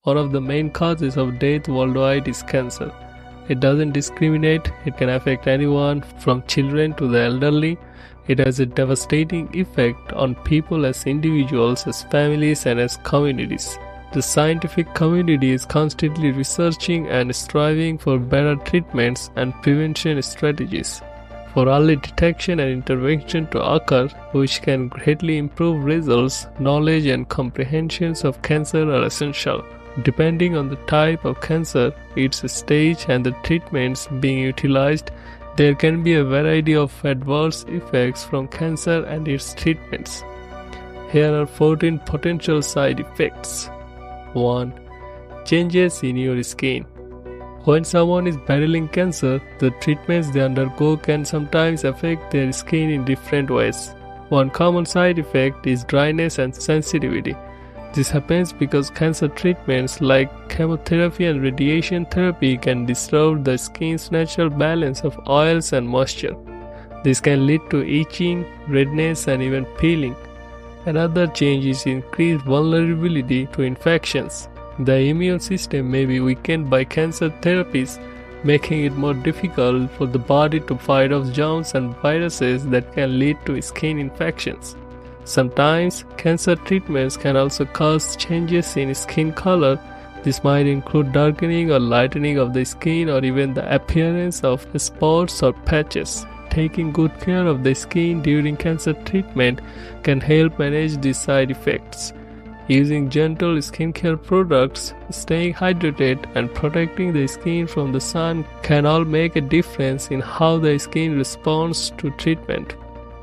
One of the main causes of death worldwide is cancer. It doesn't discriminate, it can affect anyone from children to the elderly. It has a devastating effect on people as individuals, as families, and as communities. The scientific community is constantly researching and striving for better treatments and prevention strategies for early detection and intervention to occur, which can greatly improve results. Knowledge and comprehensions of cancer are essential. Depending on the type of cancer, its stage, and the treatments being utilized, there can be a variety of adverse effects from cancer and its treatments. Here are 14 potential side effects. 1. Changes in your skin. When someone is battling cancer, the treatments they undergo can sometimes affect their skin in different ways. One common side effect is dryness and sensitivity. This happens because cancer treatments like chemotherapy and radiation therapy can disrupt the skin's natural balance of oils and moisture. This can lead to itching, redness, and even peeling. Another change is increased vulnerability to infections. The immune system may be weakened by cancer therapies, making it more difficult for the body to fight off germs and viruses that can lead to skin infections. Sometimes, cancer treatments can also cause changes in skin color. This might include darkening or lightening of the skin or even the appearance of spots or patches. Taking good care of the skin during cancer treatment can help manage these side effects. Using gentle skincare products, staying hydrated, and protecting the skin from the sun can all make a difference in how the skin responds to treatment.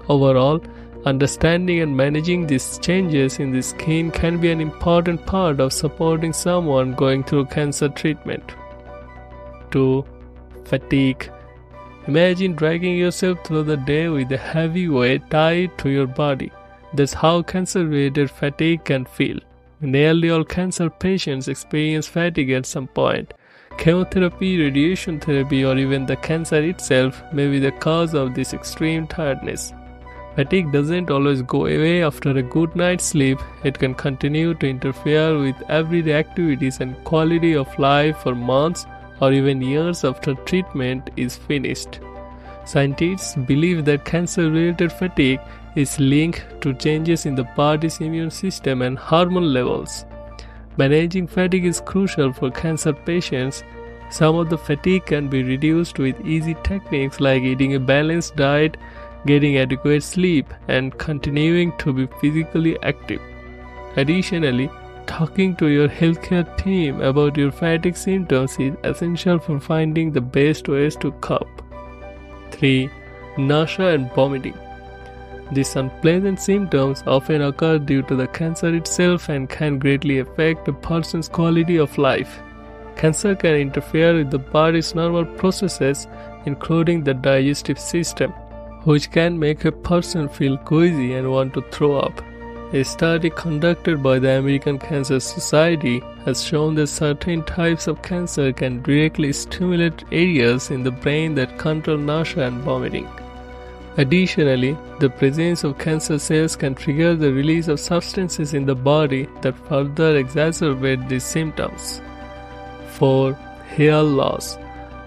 Overall, understanding and managing these changes in the skin can be an important part of supporting someone going through cancer treatment. 2. Fatigue. Imagine dragging yourself through the day with a heavy weight tied to your body. That's how cancer-related fatigue can feel. Nearly all cancer patients experience fatigue at some point. Chemotherapy, radiation therapy, or even the cancer itself may be the cause of this extreme tiredness. Fatigue doesn't always go away after a good night's sleep. It can continue to interfere with everyday activities and quality of life for months or even years after treatment is finished. Scientists believe that cancer-related fatigue is linked to changes in the body's immune system and hormone levels. Managing fatigue is crucial for cancer patients. Some of the fatigue can be reduced with easy techniques like eating a balanced diet, getting adequate sleep, and continuing to be physically active. Additionally, talking to your healthcare team about your fatigue symptoms is essential for finding the best ways to cope. 3. Nausea and vomiting. These unpleasant symptoms often occur due to the cancer itself and can greatly affect a person's quality of life. Cancer can interfere with the body's normal processes, including the digestive system, which can make a person feel queasy and want to throw up. A study conducted by the American Cancer Society has shown that certain types of cancer can directly stimulate areas in the brain that control nausea and vomiting. Additionally, the presence of cancer cells can trigger the release of substances in the body that further exacerbate these symptoms. 4. Hair loss.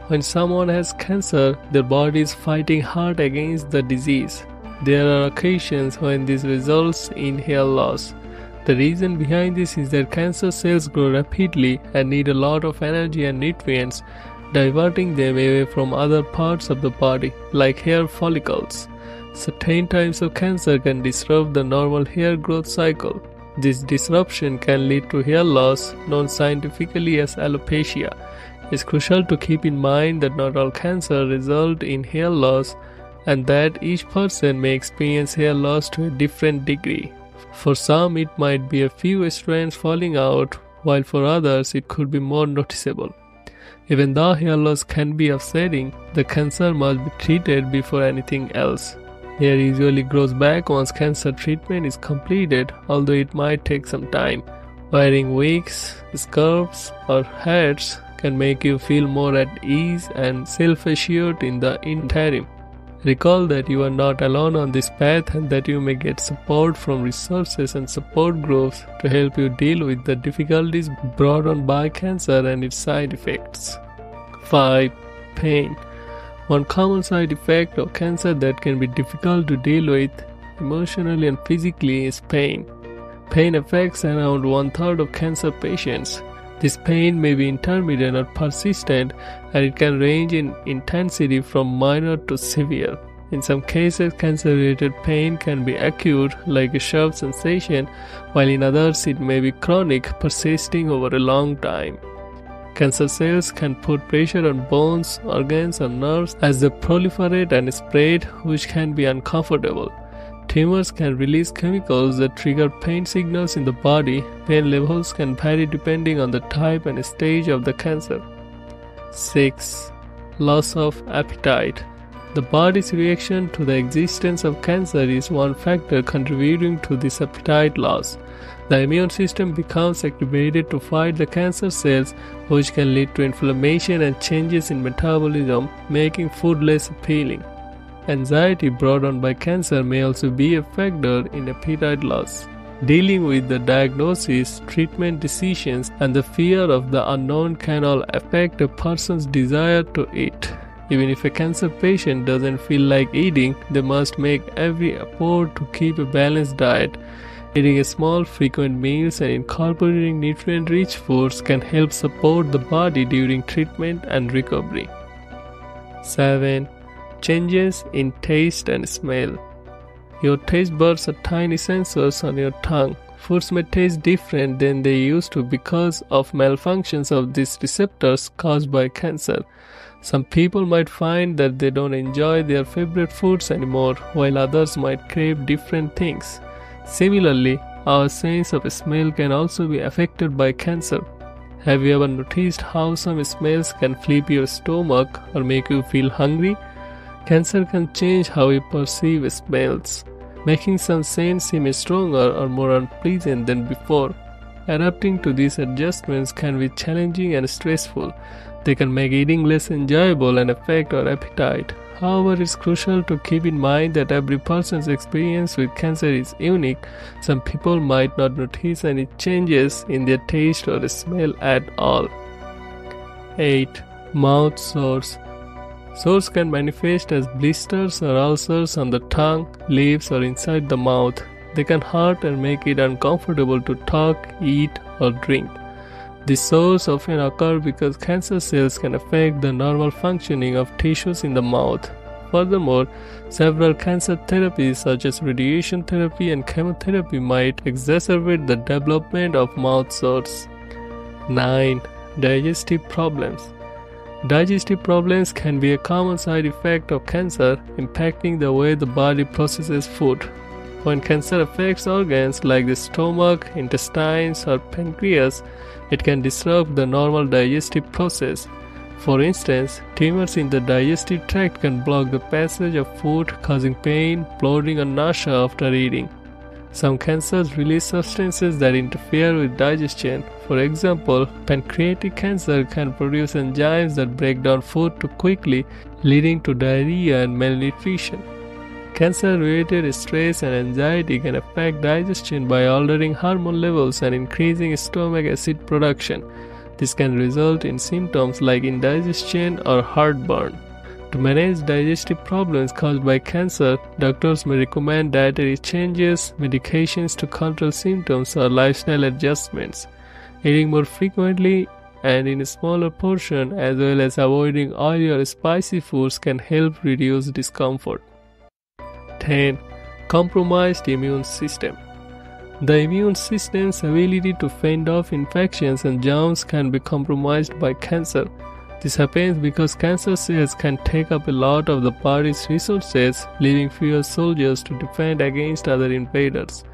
When someone has cancer, their body is fighting hard against the disease. There are occasions when this results in hair loss. The reason behind this is that cancer cells grow rapidly and need a lot of energy and nutrients, diverting them away from other parts of the body, like hair follicles. Certain types of cancer can disrupt the normal hair growth cycle. This disruption can lead to hair loss, known scientifically as alopecia. It's crucial to keep in mind that not all cancer result in hair loss, and that each person may experience hair loss to a different degree. For some, it might be a few strands falling out, while for others, it could be more noticeable. Even though hair loss can be upsetting, the cancer must be treated before anything else. Hair usually grows back once cancer treatment is completed, although it might take some time. Wearing wigs, scarves, or hats can make you feel more at ease and self-assured in the interim. Recall that you are not alone on this path and that you may get support from resources and support groups to help you deal with the difficulties brought on by cancer and its side effects. 5. Pain. One common side effect of cancer that can be difficult to deal with emotionally and physically is pain. Pain affects around 1/3 of cancer patients. This pain may be intermittent or persistent, and it can range in intensity from minor to severe. In some cases, cancer-related pain can be acute, like a sharp sensation, while in others it may be chronic, persisting over a long time. Cancer cells can put pressure on bones, organs, and nerves as they proliferate and spread, which can be uncomfortable. Tumors can release chemicals that trigger pain signals in the body. Pain levels can vary depending on the type and stage of the cancer. 6. Loss of appetite. The body's reaction to the existence of cancer is one factor contributing to this appetite loss. The immune system becomes activated to fight the cancer cells, which can lead to inflammation and changes in metabolism, making food less appealing. Anxiety brought on by cancer may also be a factor in appetite loss. Dealing with the diagnosis, treatment decisions, and the fear of the unknown can all affect a person's desire to eat. Even if a cancer patient doesn't feel like eating, they must make every effort to keep a balanced diet. Eating small, frequent meals and incorporating nutrient-rich foods can help support the body during treatment and recovery. 7. Changes in taste and smell. Your taste buds are tiny sensors on your tongue. Foods may taste different than they used to because of malfunctions of these receptors caused by cancer. Some people might find that they don't enjoy their favorite foods anymore, while others might crave different things. Similarly, our sense of smell can also be affected by cancer. Have you ever noticed how some smells can flip your stomach or make you feel hungry? Cancer can change how we perceive smells, making some scents seem stronger or more unpleasant than before. Adapting to these adjustments can be challenging and stressful. They can make eating less enjoyable and affect our appetite. However, it's crucial to keep in mind that every person's experience with cancer is unique. Some people might not notice any changes in their taste or smell at all. 8. Mouth sores. Sores can manifest as blisters or ulcers on the tongue, lips, or inside the mouth. They can hurt and make it uncomfortable to talk, eat, or drink. These sores often occur because cancer cells can affect the normal functioning of tissues in the mouth. Furthermore, several cancer therapies such as radiation therapy and chemotherapy might exacerbate the development of mouth sores. 9. Digestive problems. Digestive problems can be a common side effect of cancer, impacting the way the body processes food. When cancer affects organs like the stomach, intestines, or pancreas, it can disrupt the normal digestive process. For instance, tumors in the digestive tract can block the passage of food, causing pain, bloating, or nausea after eating. Some cancers release substances that interfere with digestion. For example, pancreatic cancer can produce enzymes that break down food too quickly, leading to diarrhea and malnutrition. Cancer-related stress and anxiety can affect digestion by altering hormone levels and increasing stomach acid production. This can result in symptoms like indigestion or heartburn. To manage digestive problems caused by cancer, doctors may recommend dietary changes, medications to control symptoms, or lifestyle adjustments. Eating more frequently and in a smaller portion, as well as avoiding oily or spicy foods, can help reduce discomfort. 10. Compromised immune system. The immune system's ability to fend off infections and germs can be compromised by cancer. This happens because cancer cells can take up a lot of the body's resources, leaving fewer soldiers to defend against other invaders.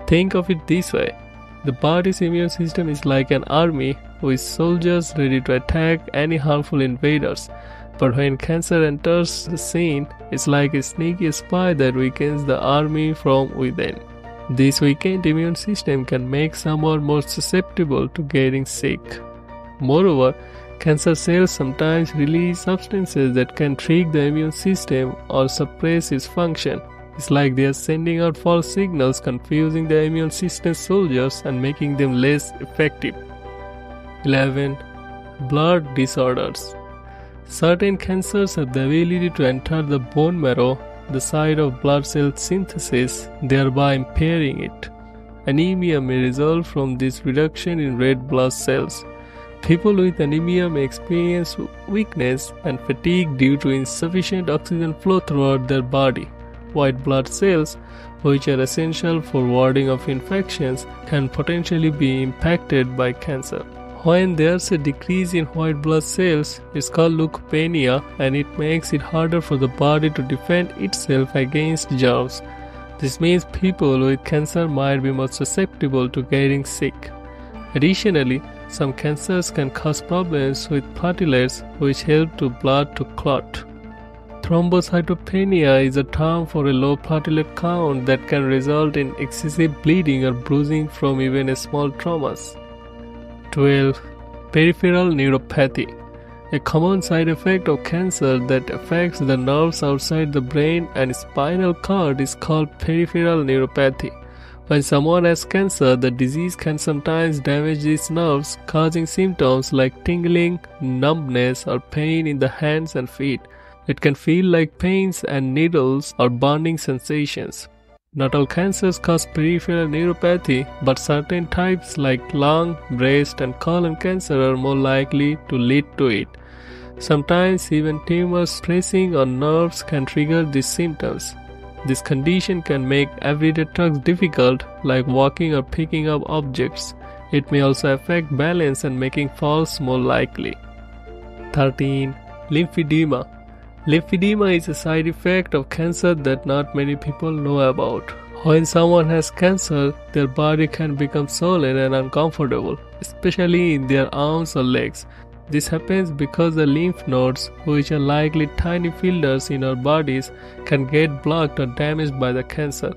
Think of it this way. The body's immune system is like an army with soldiers ready to attack any harmful invaders. But when cancer enters the scene, it's like a sneaky spy that weakens the army from within. This weakened immune system can make someone more susceptible to getting sick. Moreover, Cancer cells sometimes release substances that can trick the immune system or suppress its function. It's like they are sending out false signals, confusing the immune system soldiers and making them less effective. 11. Blood disorders. Certain cancers have the ability to enter the bone marrow, the site of blood cell synthesis, thereby impairing it. Anemia may result from this reduction in red blood cells. People with anemia may experience weakness and fatigue due to insufficient oxygen flow throughout their body. White blood cells, which are essential for warding off infections, can potentially be impacted by cancer. When there's a decrease in white blood cells, it's called leukopenia, and it makes it harder for the body to defend itself against germs. This means people with cancer might be more susceptible to getting sick. Additionally, some cancers can cause problems with platelets, which help to blood to clot. Thrombocytopenia is a term for a low platelet count that can result in excessive bleeding or bruising from even small traumas. 12. Peripheral neuropathy. A common side effect of cancer that affects the nerves outside the brain and spinal cord is called peripheral neuropathy. When someone has cancer, the disease can sometimes damage these nerves, causing symptoms like tingling, numbness, or pain in the hands and feet. It can feel like pains and needles or burning sensations. Not all cancers cause peripheral neuropathy, but certain types like lung, breast, and colon cancer are more likely to lead to it. Sometimes even tumors pressing on nerves can trigger these symptoms. This condition can make everyday tasks difficult, like walking or picking up objects. It may also affect balance and making falls more likely. 13. Lymphedema. Lymphedema is a side effect of cancer that not many people know about. When someone has cancer, their body can become swollen and uncomfortable, especially in their arms or legs. This happens because the lymph nodes, which are likely tiny filters in our bodies, can get blocked or damaged by the cancer.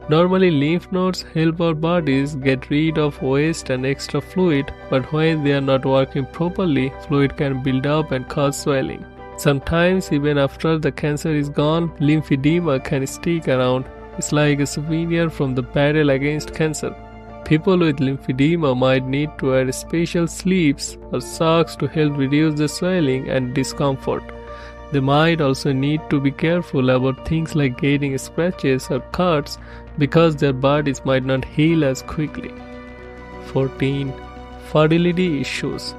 Normally, lymph nodes help our bodies get rid of waste and extra fluid, but when they are not working properly, fluid can build up and cause swelling. Sometimes, even after the cancer is gone, lymphedema can stick around. It's like a souvenir from the battle against cancer. People with lymphedema might need to wear special sleeves or socks to help reduce the swelling and discomfort. They might also need to be careful about things like getting scratches or cuts because their bodies might not heal as quickly. 14. Fertility issues.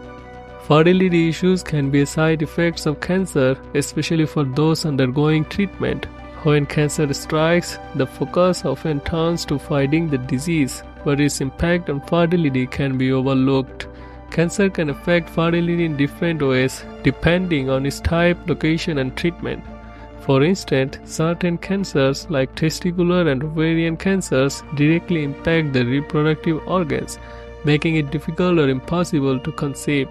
Fertility issues can be side effects of cancer, especially for those undergoing treatment. When cancer strikes, the focus often turns to fighting the disease, but its impact on fertility can be overlooked. Cancer can affect fertility in different ways, depending on its type, location, and treatment. For instance, certain cancers like testicular and ovarian cancers directly impact the reproductive organs, making it difficult or impossible to conceive.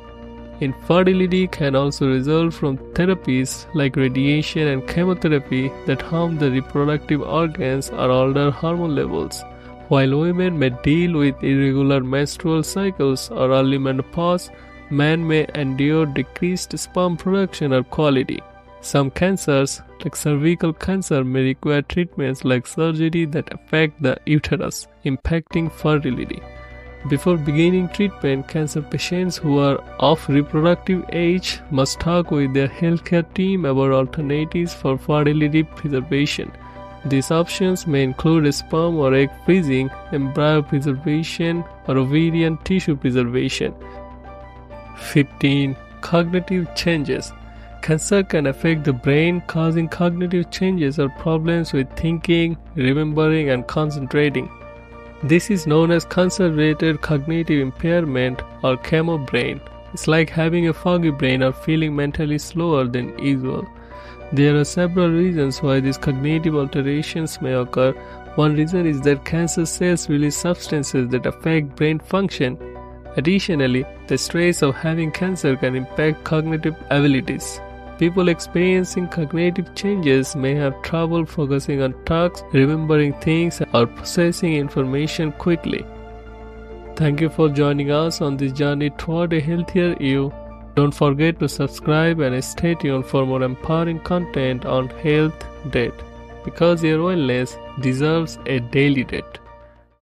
Infertility can also result from therapies like radiation and chemotherapy that harm the reproductive organs or alter hormone levels. While women may deal with irregular menstrual cycles or early menopause, men may endure decreased sperm production or quality. Some cancers, like cervical cancer, may require treatments like surgery that affect the uterus, impacting fertility. Before beginning treatment, cancer patients who are of reproductive age must talk with their healthcare team about alternatives for fertility preservation. These options may include sperm or egg freezing, embryo preservation, or ovarian tissue preservation. 15. Cognitive changes. Cancer can affect the brain, causing cognitive changes or problems with thinking, remembering, and concentrating. This is known as cancer-related cognitive impairment or camo brain. It's like having a foggy brain or feeling mentally slower than usual. There are several reasons why these cognitive alterations may occur. One reason is that cancer cells release substances that affect brain function. Additionally, the stress of having cancer can impact cognitive abilities. People experiencing cognitive changes may have trouble focusing on tasks, remembering things, or processing information quickly. Thank you for joining us on this journey toward a healthier you. Don't forget to subscribe and stay tuned for more empowering content on Health Date, because your wellness deserves a daily date.